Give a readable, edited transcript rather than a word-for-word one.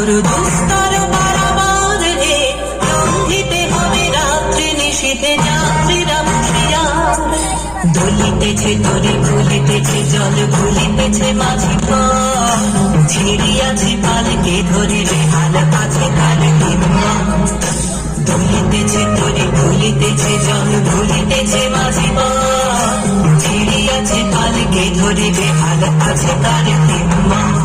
দুস্তর পারাবার রে, লঙ্ঘিতে হবে রাত্রি নিশীথে যাত্রীরা হুঁশিয়ার। দলিতেছে তরি ভুলিতেছে জল, ভুলিতেছে মাঝি পথ, ছিড়িয়াছে পালকে ধরে বেহাল আছে তার হিম্মত। দলিতেছে তরি ভুলিতেছে জল, ভুলিতেছে মাঝি পথ, ছিড়িয়াছে পালকে ধরে বেহাল আছে তার হিম্মত।